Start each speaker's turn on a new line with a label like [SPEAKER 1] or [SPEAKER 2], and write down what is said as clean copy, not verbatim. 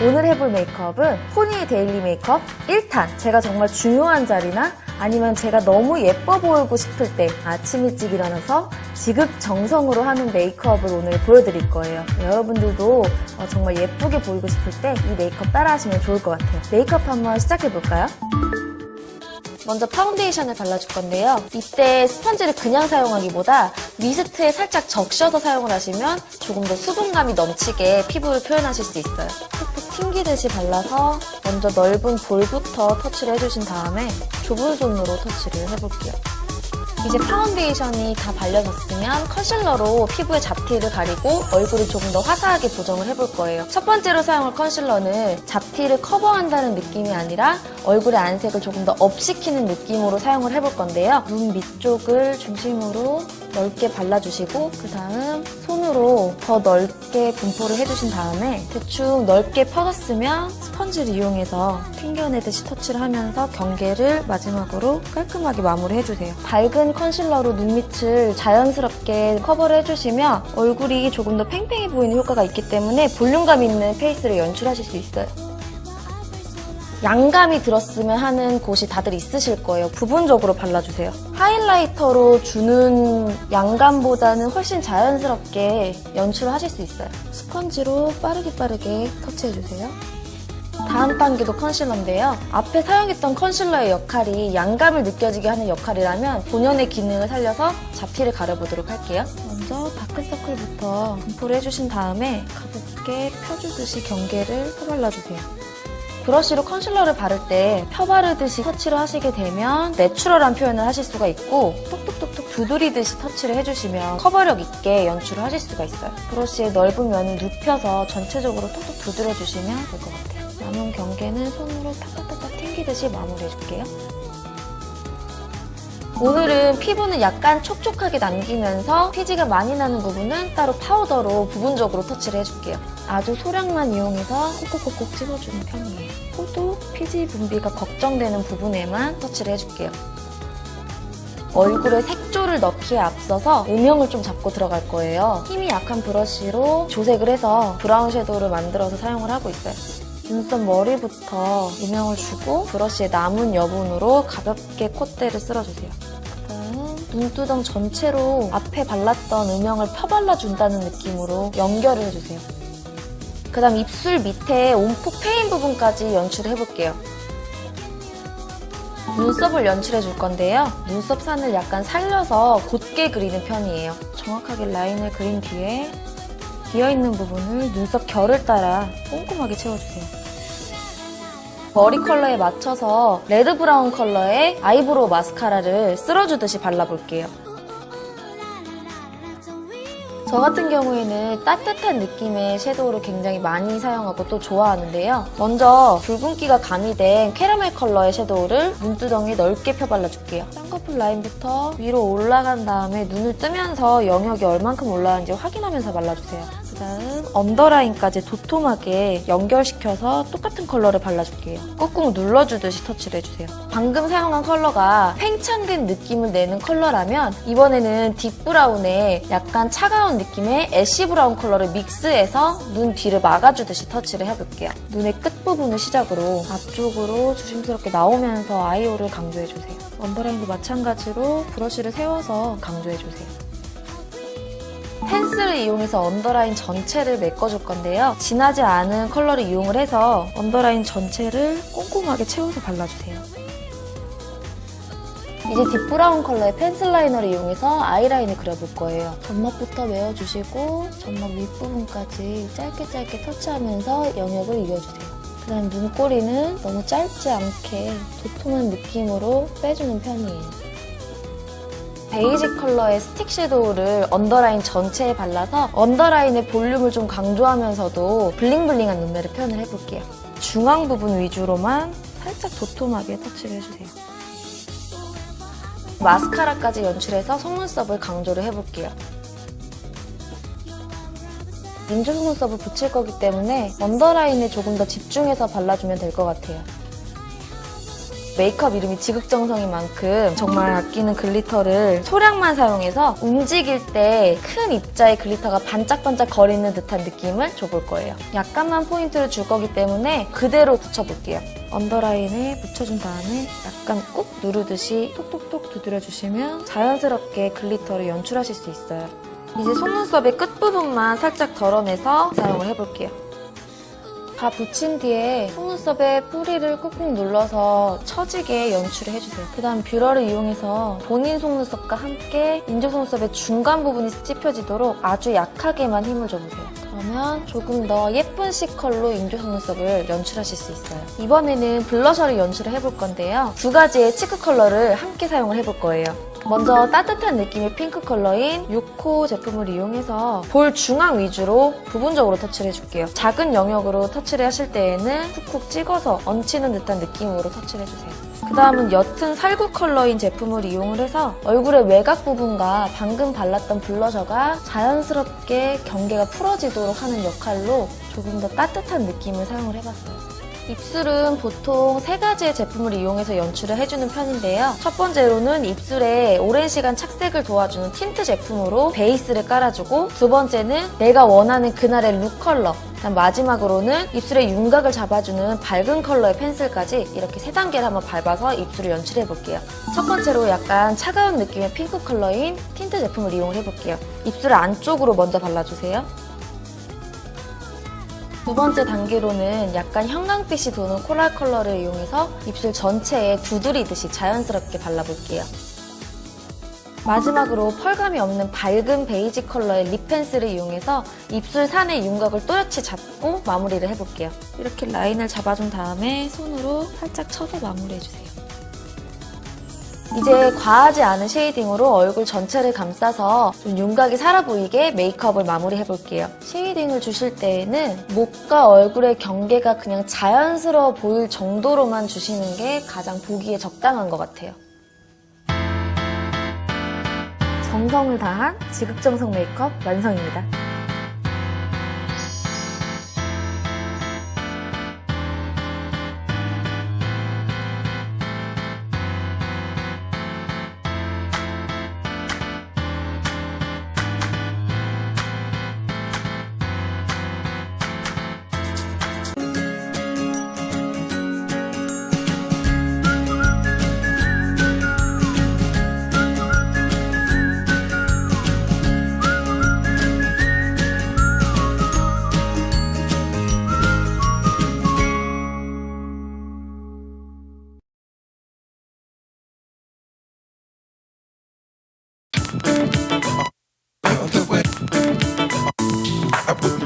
[SPEAKER 1] 오늘 해볼 메이크업은 포니 데일리 메이크업 1탄. 제가 정말 중요한 자리나 아니면 제가 너무 예뻐 보이고 싶을 때 아침 일찍 일어나서 지극정성으로 하는 메이크업을 오늘 보여드릴 거예요. 여러분들도 정말 예쁘게 보이고 싶을 때 이 메이크업 따라 하시면 좋을 것 같아요. 메이크업 한번 시작해볼까요? 먼저 파운데이션을 발라줄 건데요. 이때 스펀지를 그냥 사용하기보다 미스트에 살짝 적셔서 사용을 하시면 조금 더 수분감이 넘치게 피부를 표현하실 수 있어요. 톡톡 튕기듯이 발라서 먼저 넓은 볼부터 터치를 해주신 다음에 좁은 손으로 터치를 해볼게요. 이제 파운데이션이 다 발려졌으면 컨실러로 피부의 잡티를 가리고 얼굴을 조금 더 화사하게 보정을 해볼 거예요. 첫 번째로 사용할 컨실러는 잡티를 커버한다는 느낌이 아니라 얼굴의 안색을 조금 더 업시키는 느낌으로 사용을 해볼 건데요. 눈 밑쪽을 중심으로 넓게 발라주시고 그 다음 손으로 더 넓게 분포를 해주신 다음에 대충 넓게 퍼졌으면 스펀지를 이용해서 튕겨내듯이 터치를 하면서 경계를 마지막으로 깔끔하게 마무리해주세요. 밝은 컨실러로 눈밑을 자연스럽게 커버를 해주시면 얼굴이 조금 더 팽팽해 보이는 효과가 있기 때문에 볼륨감 있는 페이스를 연출하실 수 있어요. 양감이 들었으면 하는 곳이 다들 있으실 거예요. 부분적으로 발라주세요. 하이라이터로 주는 양감보다는 훨씬 자연스럽게 연출을 하실 수 있어요. 스펀지로 빠르게 터치해주세요. 다음 단계도 컨실러인데요. 앞에 사용했던 컨실러의 역할이 양감을 느껴지게 하는 역할이라면 본연의 기능을 살려서 잡티를 가려보도록 할게요. 먼저 다크서클부터 분포를 해주신 다음에 가볍게 펴주듯이 경계를 펴발라주세요. 브러쉬로 컨실러를 바를 때 펴바르듯이 터치를 하시게 되면 내추럴한 표현을 하실 수가 있고 톡톡톡톡 두드리듯이 터치를 해주시면 커버력 있게 연출을 하실 수가 있어요. 브러쉬의 넓은 면을 눕혀서 전체적으로 톡톡 두드려주시면 될 것 같아요. 남은 경계는 손으로 탁탁탁탁 튕기듯이 마무리해줄게요. 오늘은 피부는 약간 촉촉하게 남기면서 피지가 많이 나는 부분은 따로 파우더로 부분적으로 터치를 해줄게요. 아주 소량만 이용해서 콕콕콕콕 찍어주는 편이에요. 코도 피지 분비가 걱정되는 부분에만 터치를 해줄게요. 얼굴에 색조를 넣기에 앞서서 음영을 좀 잡고 들어갈 거예요. 힘이 약한 브러쉬로 조색을 해서 브라운 섀도우를 만들어서 사용을 하고 있어요. 눈썹 머리부터 음영을 주고 브러쉬의 남은 여분으로 가볍게 콧대를 쓸어주세요. 그다음 눈두덩 전체로 앞에 발랐던 음영을 펴발라준다는 느낌으로 연결을 해주세요. 그다음 입술 밑에 온폭 패인 부분까지 연출을 해볼게요. 눈썹을 연출해줄 건데요. 눈썹 산을 약간 살려서 곧게 그리는 편이에요. 정확하게 라인을 그린 뒤에 비어있는 부분을 눈썹 결을 따라 꼼꼼하게 채워주세요. 머리 컬러에 맞춰서 레드 브라운 컬러의 아이브로우 마스카라를 쓸어주듯이 발라볼게요. 저 같은 경우에는 따뜻한 느낌의 섀도우를 굉장히 많이 사용하고 또 좋아하는데요. 먼저 붉은기가 가미된 캐러멜 컬러의 섀도우를 눈두덩이에 넓게 펴발라줄게요. 쌍꺼풀 라인부터 위로 올라간 다음에 눈을 뜨면서 영역이 얼만큼 올라가는지 확인하면서 발라주세요. 그다음 언더라인까지 도톰하게 연결시켜서 똑같은 컬러를 발라줄게요. 꾹꾹 눌러주듯이 터치를 해주세요. 방금 사용한 컬러가 팽창된 느낌을 내는 컬러라면 이번에는 딥브라운에 약간 차가운 느낌의 애쉬 브라운 컬러를 믹스해서 눈 뒤를 막아주듯이 터치를 해볼게요. 눈의 끝부분을 시작으로 앞쪽으로 조심스럽게 나오면서 아이홀을 강조해주세요. 언더라인도 마찬가지로 브러쉬를 세워서 강조해주세요. 펜슬을 이용해서 언더라인 전체를 메꿔줄 건데요. 진하지 않은 컬러를 이용을 해서 언더라인 전체를 꼼꼼하게 채워서 발라주세요. 이제 딥브라운 컬러의 펜슬 라이너를 이용해서 아이라인을 그려볼 거예요. 점막부터 메워주시고 점막 윗부분까지 짧게 터치하면서 영역을 이어주세요. 그다음 눈꼬리는 너무 짧지 않게 도톰한 느낌으로 빼주는 편이에요. 베이지 컬러의 스틱 섀도우를 언더라인 전체에 발라서 언더라인의 볼륨을 좀 강조하면서도 블링블링한 눈매를 표현을 해볼게요. 중앙 부분 위주로만 살짝 도톰하게 터치를 해주세요. 마스카라까지 연출해서 속눈썹을 강조를 해볼게요. 인조 속눈썹을 붙일 거기 때문에 언더라인에 조금 더 집중해서 발라주면 될 것 같아요. 메이크업 이름이 지극정성인 만큼 정말 아끼는 글리터를 소량만 사용해서 움직일 때 큰 입자의 글리터가 반짝반짝 거리는 듯한 느낌을 줘볼 거예요. 약간만 포인트를 줄 거기 때문에 그대로 붙여볼게요. 언더라인에 붙여준 다음에 약간 꾹 누르듯이 톡톡톡 두드려주시면 자연스럽게 글리터를 연출하실 수 있어요. 이제 속눈썹의 끝부분만 살짝 덜어내서 사용을 해볼게요. 다 붙인 뒤에 속눈썹에 뿌리를 꾹꾹 눌러서 처지게 연출을 해주세요. 그 다음 뷰러를 이용해서 본인 속눈썹과 함께 인조 속눈썹의 중간 부분이 찝혀지도록 아주 약하게만 힘을 줘보세요. 그러면 조금 더 예쁜 C컬로 인조 속눈썹을 연출하실 수 있어요. 이번에는 블러셔를 연출을 해볼 건데요. 두 가지의 치크 컬러를 함께 사용을 해볼 거예요. 먼저 따뜻한 느낌의 핑크 컬러인 6호 제품을 이용해서 볼 중앙 위주로 부분적으로 터치를 해줄게요. 작은 영역으로 터치를 하실 때에는 쿡쿡 찍어서 얹히는 듯한 느낌으로 터치를 해주세요. 그 다음은 옅은 살구 컬러인 제품을 이용을 해서 얼굴의 외곽 부분과 방금 발랐던 블러셔가 자연스럽게 경계가 풀어지도록 하는 역할로 조금 더 따뜻한 느낌을 사용을 해봤어요. 입술은 보통 3가지의 제품을 이용해서 연출을 해주는 편인데요. 첫 번째로는 입술에 오랜 시간 착색을 도와주는 틴트 제품으로 베이스를 깔아주고, 두 번째는 내가 원하는 그날의 룩 컬러, 마지막으로는 입술의 윤곽을 잡아주는 밝은 컬러의 펜슬까지 이렇게 3단계를 한번 밟아서 입술을 연출해 볼게요. 첫 번째로 약간 차가운 느낌의 핑크 컬러인 틴트 제품을 이용을 해볼게요. 입술 안쪽으로 먼저 발라주세요. 두 번째 단계로는 약간 형광빛이 도는 코랄 컬러를 이용해서 입술 전체에 두드리듯이 자연스럽게 발라볼게요. 마지막으로 펄감이 없는 밝은 베이지 컬러의 립 펜슬을 이용해서 입술 산의 윤곽을 또렷이 잡고 마무리를 해볼게요. 이렇게 라인을 잡아준 다음에 손으로 살짝 쳐서 마무리해주세요. 이제 과하지 않은 쉐이딩으로 얼굴 전체를 감싸서 좀 윤곽이 살아 보이게 메이크업을 마무리해볼게요. 쉐이딩을 주실 때에는 목과 얼굴의 경계가 그냥 자연스러워 보일 정도로만 주시는 게 가장 보기에 적당한 것 같아요. 정성을 다한 지극정성 메이크업 완성입니다.
[SPEAKER 2] I put